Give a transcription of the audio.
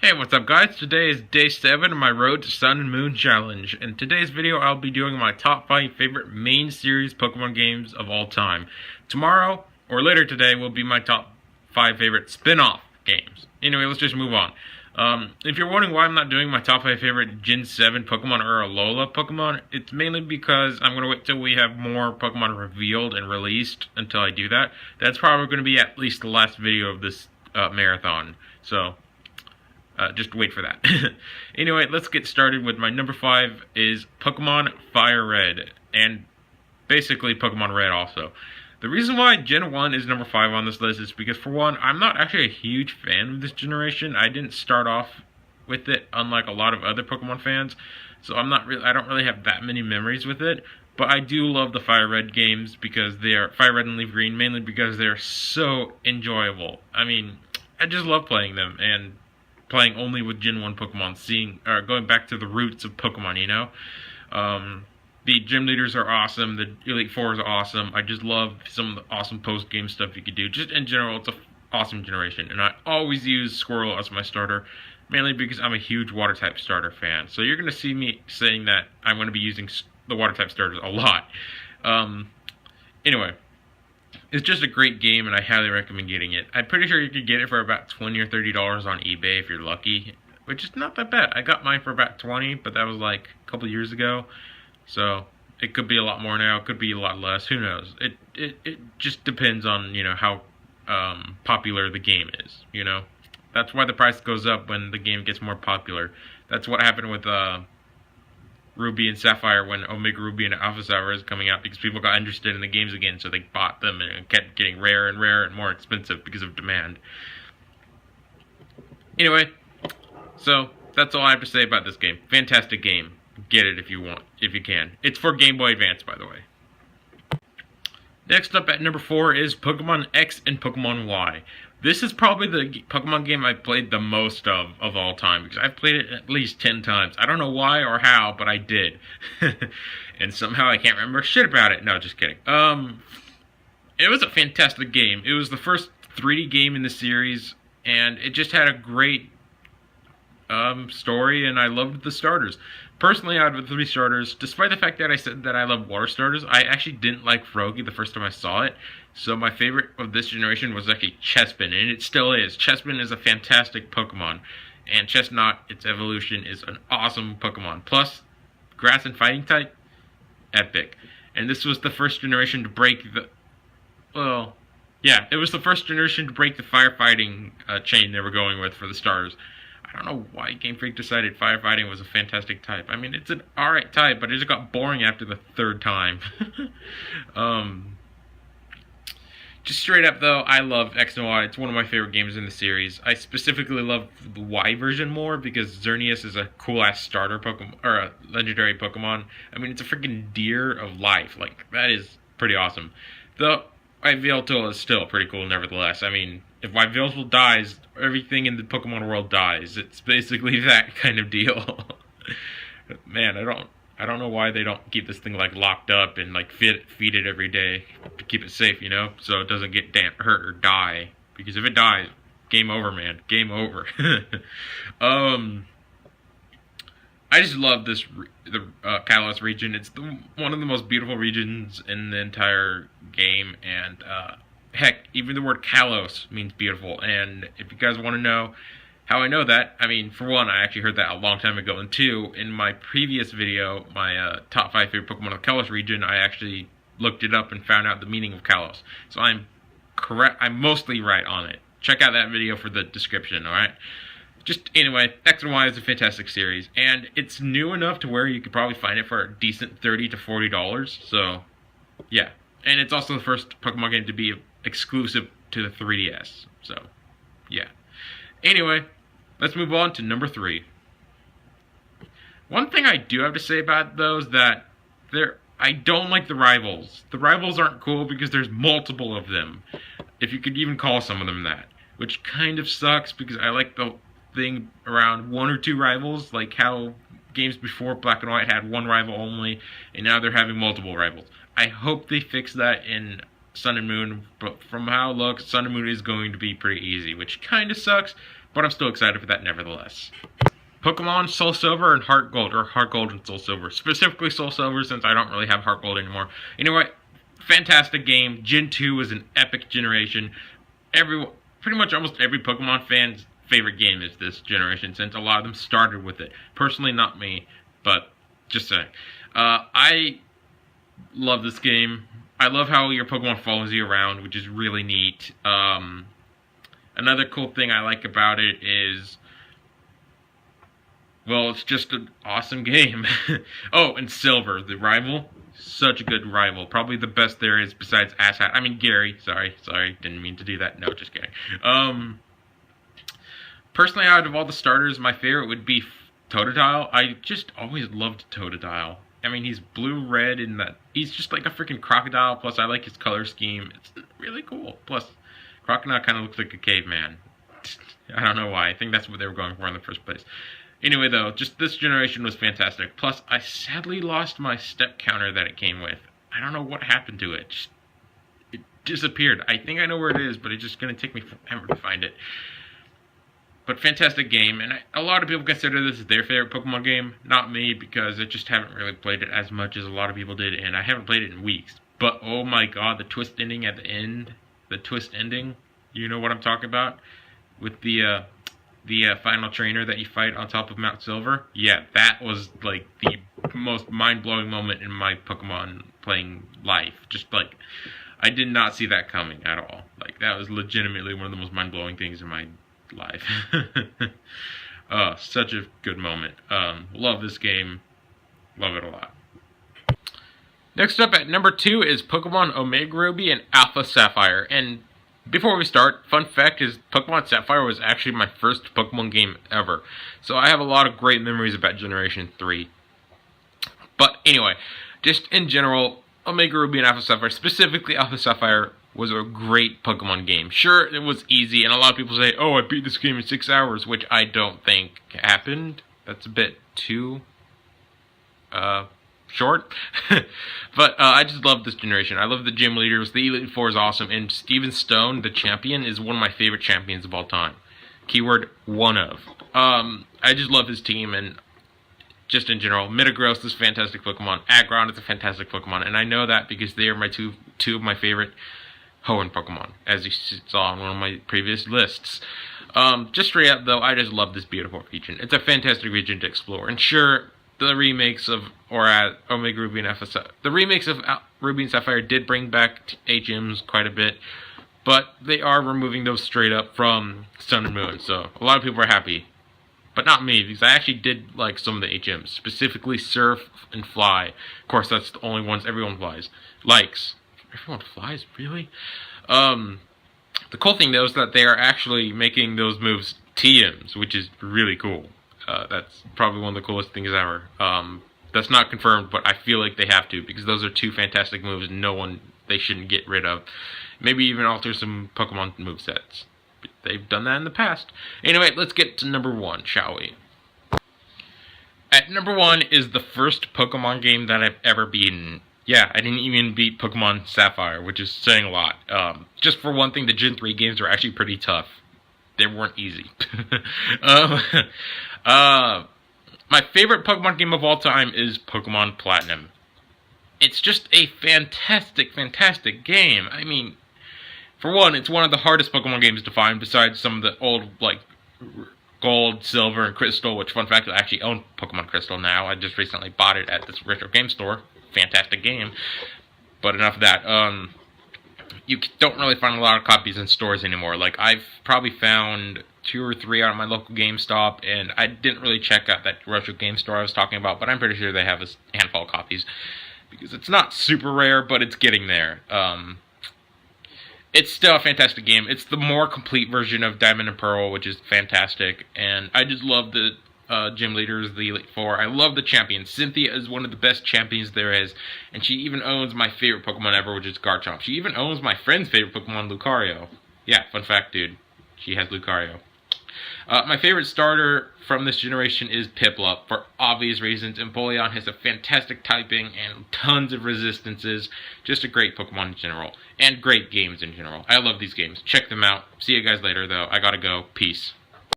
Hey, what's up guys? Today is day 7 of my Road to Sun and Moon challenge. In today's video, I'll be doing my top 5 favorite main series Pokemon games of all time. Tomorrow, or later today, will be my top 5 favorite spin-off games. Anyway, let's just move on. If you're wondering why I'm not doing my top 5 favorite Gen 7 Pokemon or Alola Pokemon, it's mainly because I'm going to wait till we have more Pokemon revealed and released until I do that. That's probably going to be at least the last video of this marathon. So just wait for that. Anyway, let's get started with my number 5 is Pokemon Fire Red, and basically Pokemon Red also. The reason why Gen 1 is number 5 on this list is because, for one, I'm not actually a huge fan of this generation. I didn't start off with it, unlike a lot of other Pokemon fans, so I don't really have that many memories with it. But I do love the Fire Red games because they are Fire Red and Leaf Green, mainly because they're so enjoyable. I mean, I just love playing them, and playing only with Gen 1 Pokemon, going back to the roots of Pokemon, you know? The gym leaders are awesome, the Elite Four is awesome. I just love some of the awesome post-game stuff you could do. Just in general, it's an awesome generation. And I always use Squirtle as my starter, mainly because I'm a huge Water-type starter fan. So you're going to see me saying that I'm going to be using the Water-type starters a lot. Anyway, it's just a great game, and I highly recommend getting it. I'm pretty sure you could get it for about $20 or $30 on eBay if you're lucky, which is not that bad. I got mine for about $20, but that was like a couple years ago. So it could be a lot more now. It could be a lot less. Who knows? It just depends on, you know, how popular the game is. You know, that's why the price goes up when the game gets more popular. That's what happened with Ruby and Sapphire when Omega Ruby and Alpha Sapphire is coming out, because people got interested in the games again, so they bought them, and it kept getting rarer and rarer and more expensive because of demand. Anyway, so that's all I have to say about this game. Fantastic game. Get it if you want, if you can. It's for Game Boy Advance, by the way. Next up at number 4 is Pokemon X and Pokemon Y. This is probably the Pokemon game I've played the most of all time, because I've played it at least 10 times. I don't know why or how, but I did. And somehow I can't remember shit about it. No, just kidding. It was a fantastic game. It was the first 3D game in the series, and it just had a great story, and I loved the starters. Personally, out of the 3 starters, despite the fact that I said that I love water starters, I actually didn't like Froakie the first time I saw it. So my favorite of this generation was actually Chespin, and it still is. Chespin is a fantastic Pokemon, and Chestnut, its evolution, is an awesome Pokemon. Plus, grass and fighting type, epic. And this was the first generation to break the... Well, yeah, it was the first generation to break the firefighting chain they were going with for the starters. I don't know why Game Freak decided firefighting was a fantastic type. I mean, it's an alright type, but it just got boring after the 3rd time. Just straight up, though, I love X and Y. It's one of my favorite games in the series. I specifically love the Y version more because Xerneas is a cool-ass starter Pokemon, or a legendary Pokemon. I mean, it's a freaking deer of life. Like, that is pretty awesome. The Yveltal is still pretty cool, nevertheless. I mean, if Yveltal dies, everything in the Pokemon world dies. It's basically that kind of deal. Man, I don't know why they don't keep this thing like locked up and like feed it every day to keep it safe, you know, so it doesn't get hurt or die. Because if it dies, game over, man. Game over. I just love the Kalos region. It's one of the most beautiful regions in the entire game, and heck, even the word Kalos means beautiful. And if you guys want to know how I know that, I mean, for one, I actually heard that a long time ago, and two, in my previous video, my top 5 favorite Pokemon of the Kalos region, I actually looked it up and found out the meaning of Kalos. So I'm correct. I'm mostly right on it. Check out that video for the description, alright? Just, anyway, X and Y is a fantastic series, and it's new enough to where you could probably find it for a decent $30 to $40, so, yeah. And it's also the first Pokemon game to be exclusive to the 3DS, so, yeah. Anyway, let's move on to number 3. One thing I do have to say about those that I don't like the rivals. The rivals aren't cool because there's multiple of them, if you could even call some of them that, which kind of sucks because I like the thing around 1 or 2 rivals, like how games before Black and White had 1 rival only, and now they're having multiple rivals. I hope they fix that in Sun and Moon, but from how it looks, Sun and Moon is going to be pretty easy, which kind of sucks, but I'm still excited for that nevertheless. Pokemon Soul Silver and Heart Gold, or Heart Gold and Soul Silver. Specifically Soul Silver, since I don't really have Heart Gold anymore. Anyway, fantastic game. Gen 2 was an epic generation. Pretty much almost every Pokemon fan's favorite game is this generation, since a lot of them started with it. Personally, not me, but just saying. I love this game. I love how your Pokemon follows you around, which is really neat. Another cool thing I like about it is, well, it's just an awesome game. Oh, and Silver, the rival. Such a good rival. Probably the best there is besides Asshat. I mean, Gary. Sorry. Didn't mean to do that. No, just kidding. Personally, out of all the starters, my favorite would be Totodile. I just always loved Totodile. I mean, he's blue-red in that. He's just like a freaking crocodile. Plus, I like his color scheme. It's really cool. Plus, Crocodile kind of looks like a caveman. I don't know why. I think that's what they were going for in the first place. Anyway, though, just this generation was fantastic. Plus, I sadly lost my step counter that it came with. I don't know what happened to it. It disappeared. I think I know where it is, but it's just going to take me forever to find it. But fantastic game, and a lot of people consider this their favorite Pokemon game. Not me, because I just haven't really played it as much as a lot of people did, and I haven't played it in weeks. But oh my god, the twist ending at the end, you know what I'm talking about? With the final trainer that you fight on top of Mount Silver. Yeah, that was like the most mind-blowing moment in my Pokemon playing life. Just like, I did not see that coming at all. Like, that was legitimately one of the most mind-blowing things in my life. Such a good moment. Love this game. Love it a lot. Next up at number 2 is Pokemon Omega Ruby and Alpha Sapphire. And before we start, fun fact is Pokemon Sapphire was actually my first Pokemon game ever. So I have a lot of great memories about Generation 3. But anyway, just in general, Omega Ruby and Alpha Sapphire, specifically Alpha Sapphire, was a great Pokemon game. Sure, it was easy, and a lot of people say, oh, I beat this game in 6 hours, which I don't think happened. That's a bit too short. But I just love this generation. I love the gym leaders. The Elite Four is awesome. And Steven Stone, the champion, is one of my favorite champions of all time. Keyword, one of. I just love his team, and just in general. Metagross is a fantastic Pokemon. Aggron is a fantastic Pokemon. And I know that because they are my two of my favorite Hoenn Pokemon, as you saw on one of my previous lists. Just straight up, though, I just love this beautiful region. It's a fantastic region to explore. And sure, the remakes of Omega Ruby and the remakes of Ruby and Sapphire did bring back HMs quite a bit, but they are removing those straight up from Sun and Moon, so a lot of people are happy. But not me, because I actually did like some of the HMs, specifically Surf and Fly. Of course, that's the only ones everyone likes. Everyone flies? Really? The cool thing, though, is that they are actually making those moves TMs, which is really cool. That's probably one of the coolest things ever. That's not confirmed, but I feel like they have to, because those are two fantastic moves they shouldn't get rid of. Maybe even alter some Pokemon movesets. But they've done that in the past. Anyway, let's get to number 1, shall we? At number 1 is the first Pokemon game that I've ever beaten. Yeah, I didn't even beat Pokemon Sapphire, which is saying a lot. Just for one thing, the Gen 3 games are actually pretty tough. They weren't easy. My favorite Pokemon game of all time is Pokemon Platinum. It's just a fantastic, fantastic game. I mean, for one, it's one of the hardest Pokemon games to find besides some of the old, like, Gold, Silver, and Crystal, which, fun fact, I actually own Pokemon Crystal now. I just recently bought it at this retro game store. Fantastic game. But enough of that. You don't really find a lot of copies in stores anymore. Like, I've probably found 2 or 3 out of my local GameStop, and I didn't really check out that retro game store I was talking about, but I'm pretty sure they have a handful of copies. Because it's not super rare, but it's getting there. It's still a fantastic game. It's the more complete version of Diamond and Pearl, which is fantastic. And I just love the gym leaders, the Elite Four. I love the champions. Cynthia is one of the best champions there is. And she even owns my favorite Pokemon ever, which is Garchomp. She even owns my friend's favorite Pokemon, Lucario. Yeah, fun fact, dude. She has Lucario. My favorite starter from this generation is Piplup, for obvious reasons. Empoleon has a fantastic typing and tons of resistances. Just a great Pokemon in general. And great games in general. I love these games. Check them out. See you guys later, though. I gotta go. Peace.